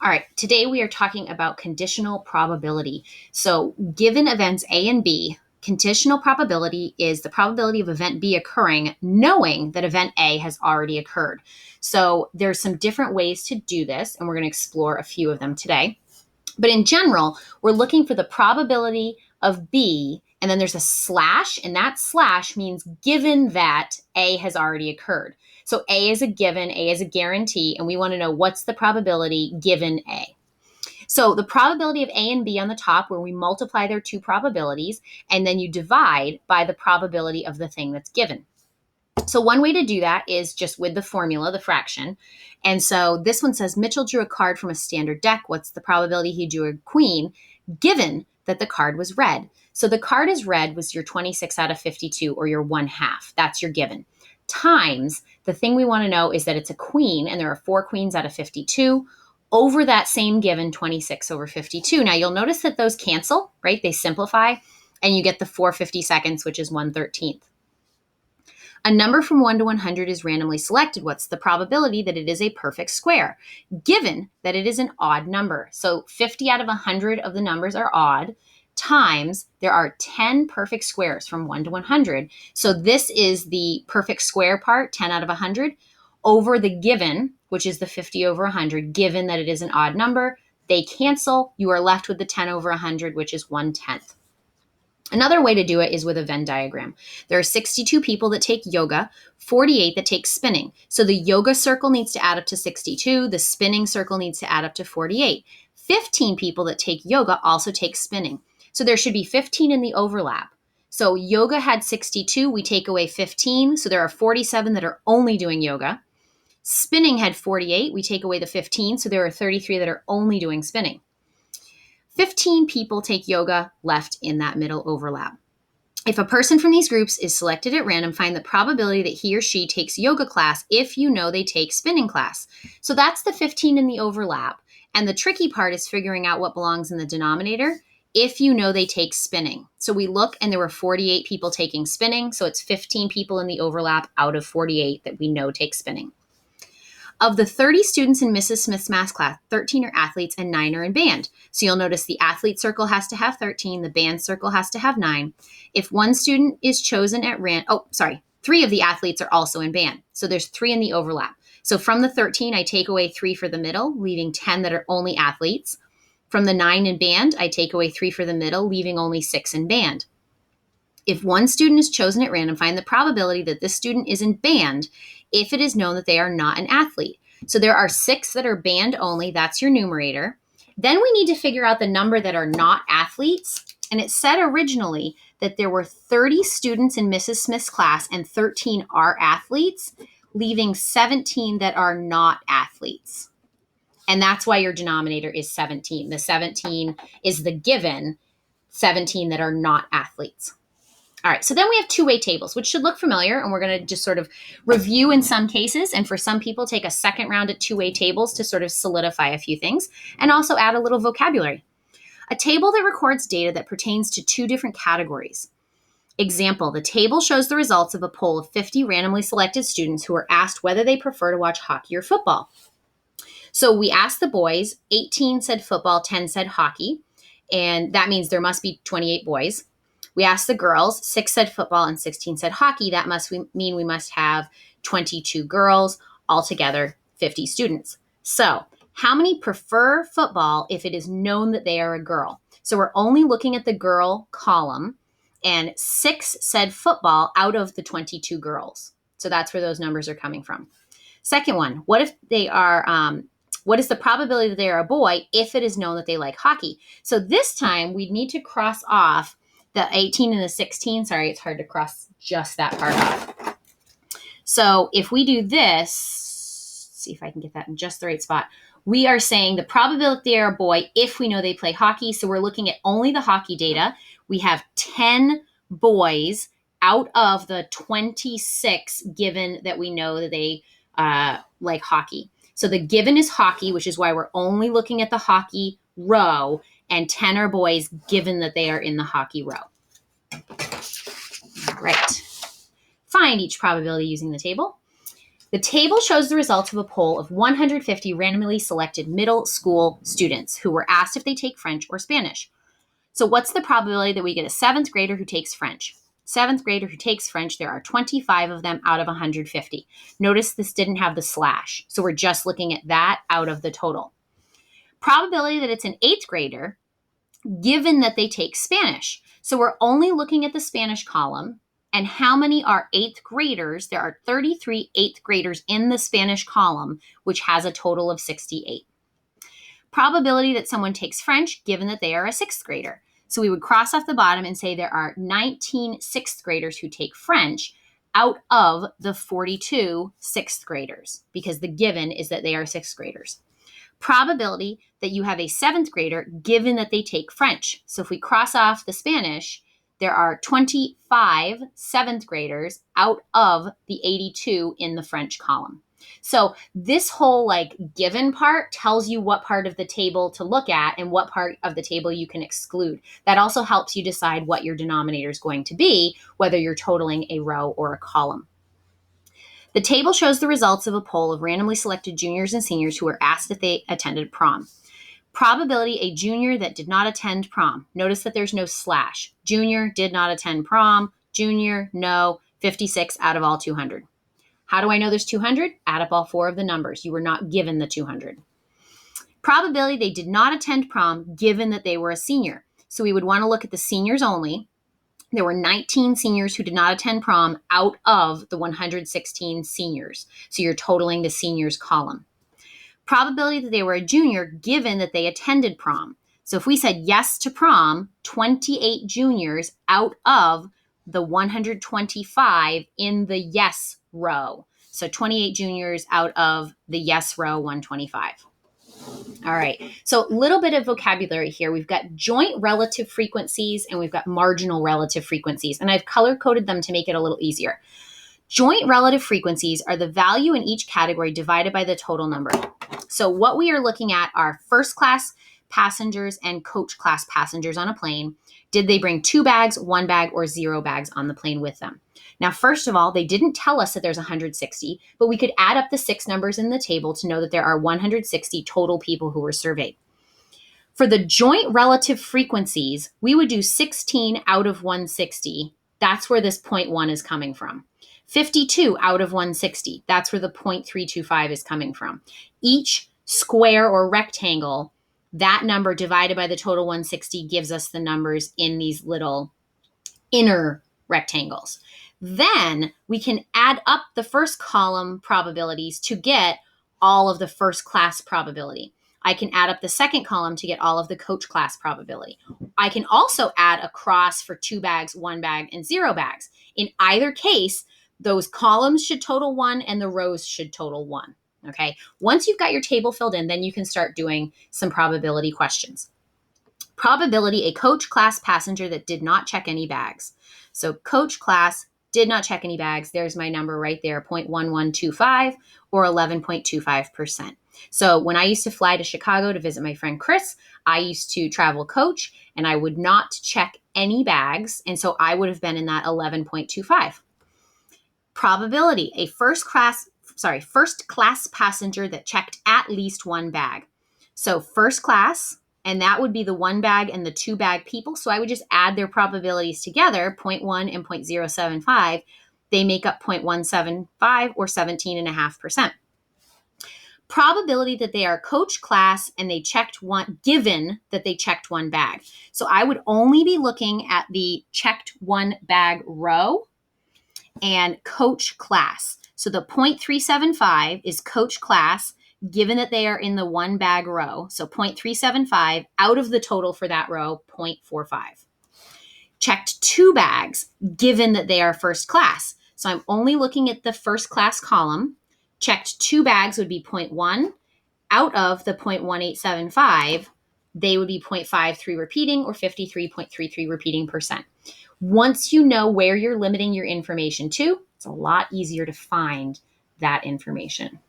All right, today we are talking about conditional probability. So, given events A and B, conditional probability is the probability of event B occurring knowing that event A has already occurred. So, there's some different ways to do this, and we're going to explore a few of them today. But in general, we're looking for the probability of B, and then there's a slash, and that slash means given that A has already occurred. So A is a given, A is a guarantee, and we want to know what's the probability given A. So the probability of A and B on the top, where we multiply their two probabilities, and then you divide by the probability of the thing that's given. So one way to do that is just with the formula, the fraction. And so this one says Mitchell drew a card from a standard deck. What's the probability he drew a queen given that the card was red? So the card is red was your 26 out of 52 or your 1/2. That's your given. Times the thing we want to know is that it's a queen and there are 4 queens out of 52 over that same given 26 over 52. Now you'll notice that those cancel, right? They simplify and you get the 4/52, which is 1/13. A number from 1 to 100 is randomly selected. What's the probability that it is a perfect square, given that it is an odd number? So 50 out of 100 of the numbers are odd, times there are 10 perfect squares from 1 to 100. So this is the perfect square part, 10 out of 100, over the given, which is the 50 over 100, given that it is an odd number. They cancel. You are left with the 10 over 100, which is 1/10. Another way to do it is with a Venn diagram. There are 62 people that take yoga, 48 that take spinning. So the yoga circle needs to add up to 62. The spinning circle needs to add up to 48. 15 people that take yoga also take spinning. So there should be 15 in the overlap. So yoga had 62. We take away 15. So there are 47 that are only doing yoga. Spinning had 48. We take away the 15. So there are 33 that are only doing spinning. 15 people take yoga left in that middle overlap. If a person from these groups is selected at random, find the probability that he or she takes yoga class if you know they take spinning class. So that's the 15 in the overlap. And the tricky part is figuring out what belongs in the denominator if you know they take spinning. So we look and there were 48 people taking spinning. So it's 15 people in the overlap out of 48 that we know take spinning. Of the 30 students in Mrs. Smith's math class, 13 are athletes and 9 are in band. So you'll notice the athlete circle has to have 13, the band circle has to have 9. If one student is chosen at random, 3 of the athletes are also in band. So there's 3 in the overlap. So from the 13, I take away 3 for the middle, leaving 10 that are only athletes. From the 9 in band, I take away 3 for the middle, leaving only 6 in band. If one student is chosen at random, find the probability that this student is in band if it is known that they are not an athlete. So there are 6 that are band only. That's your numerator. Then we need to figure out the number that are not athletes. And it said originally that there were 30 students in Mrs. Smith's class and 13 are athletes, leaving 17 that are not athletes. And that's why your denominator is 17. The 17 is the given, 17 that are not athletes. All right, so then we have two-way tables, which should look familiar, and we're going to just sort of review in some cases, and for some people take a second round at two-way tables to sort of solidify a few things, and also add a little vocabulary. A table that records data that pertains to 2 different categories. Example, the table shows the results of a poll of 50 randomly selected students who were asked whether they prefer to watch hockey or football. So we asked the boys, 18 said football, 10 said hockey, and that means there must be 28 boys. We asked the girls, 6 said football and 16 said hockey. That must mean we must have 22 girls, altogether 50 students. So how many prefer football if it is known that they are a girl? So we're only looking at the girl column, and 6 said football out of the 22 girls. So that's where those numbers are coming from. Second one, what if they are, what is the probability that they are a boy if it is known that they like hockey? So this time we need to cross off the 18 and the 16, sorry, it's hard to cross just that part off. So if we do this, see if I can get that in just the right spot. We are saying the probability they're a boy if we know they play hockey. So we're looking at only the hockey data. We have 10 boys out of the 26 given that we know that they like hockey. So the given is hockey, which is why we're only looking at the hockey row, and 10 are boys given that they are in the hockey row. All right. Find each probability using the table. The table shows the results of a poll of 150 randomly selected middle school students who were asked if they take French or Spanish. So what's the probability that we get a seventh grader who takes French? Seventh grader who takes French, there are 25 of them out of 150. Notice this didn't have the slash, so we're just looking at that out of the total. Probability that it's an eighth grader, given that they take Spanish. So we're only looking at the Spanish column, and how many are eighth graders? There are 33 eighth graders in the Spanish column, which has a total of 68. Probability that someone takes French, given that they are a sixth grader. So we would cross off the bottom and say there are 19 sixth graders who take French out of the 42 sixth graders, because the given is that they are sixth graders. Probability that you have a seventh grader, given that they take French. So if we cross off the Spanish, there are 25 seventh graders out of the 82 in the French column. So this whole given part tells you what part of the table to look at and what part of the table you can exclude. That also helps you decide what your denominator is going to be, whether you're totaling a row or a column. The table shows the results of a poll of randomly selected juniors and seniors who were asked if they attended prom. Probability a junior that did not attend prom. Notice that there's no slash. Junior did not attend prom. Junior, no, 56 out of all 200. How do I know there's 200? Add up all four of the numbers. You were not given the 200. Probability they did not attend prom, given that they were a senior. So we would want to look at the seniors only. There were 19 seniors who did not attend prom out of the 116 seniors. So you're totaling the seniors column. Probability that they were a junior, given that they attended prom. So if we said yes to prom, 28 juniors out of the 125 in the yes row. So 28 juniors out of the yes row, 125. All right, so a little bit of vocabulary here. We've got joint relative frequencies and we've got marginal relative frequencies, and I've color-coded them to make it a little easier. Joint relative frequencies are the value in each category divided by the total number. So what we are looking at are first class passengers and coach class passengers on a plane. Did they bring 2 bags, 1 bag, or 0 bags on the plane with them? Now, first of all, they didn't tell us that there's 160, but we could add up the 6 numbers in the table to know that there are 160 total people who were surveyed. For the joint relative frequencies, we would do 16 out of 160. That's where this 0.1 is coming from. 52 out of 160. That's where the 0.325 is coming from. Each square or rectangle, that number divided by the total 160 gives us the numbers in these little inner rectangles. Then we can add up the first column probabilities to get all of the first class probability. I can add up the second column to get all of the coach class probability. I can also add across for 2 bags, 1 bag, and 0 bags. In either case, those columns should total 1 and the rows should total 1. Okay. Once you've got your table filled in, then you can start doing some probability questions. Probability a coach class passenger that did not check any bags. So coach class did not check any bags. There's my number right there, 0.1125 or 11.25%. So when I used to fly to Chicago to visit my friend Chris, I used to travel coach and I would not check any bags. And so I would have been in that 11.25. Probability a first class passenger that checked at least 1 bag. So first class, and that would be the 1 bag and the 2 bag people. So I would just add their probabilities together, 0.1 and 0.075. They make up 0.175 or 17.5%. Probability that they are coach class and they checked 1, given that they checked 1 bag. So I would only be looking at the checked 1 bag row and coach class. So the 0.375 is coach class, given that they are in the 1 bag row. So 0.375 out of the total for that row, 0.45. Checked 2 bags, given that they are first class. So I'm only looking at the first class column. Checked 2 bags would be 0.1. Out of the 0.1875, they would be 0.53 repeating or 53.33 repeating percent. Once you know where you're limiting your information to, it's a lot easier to find that information.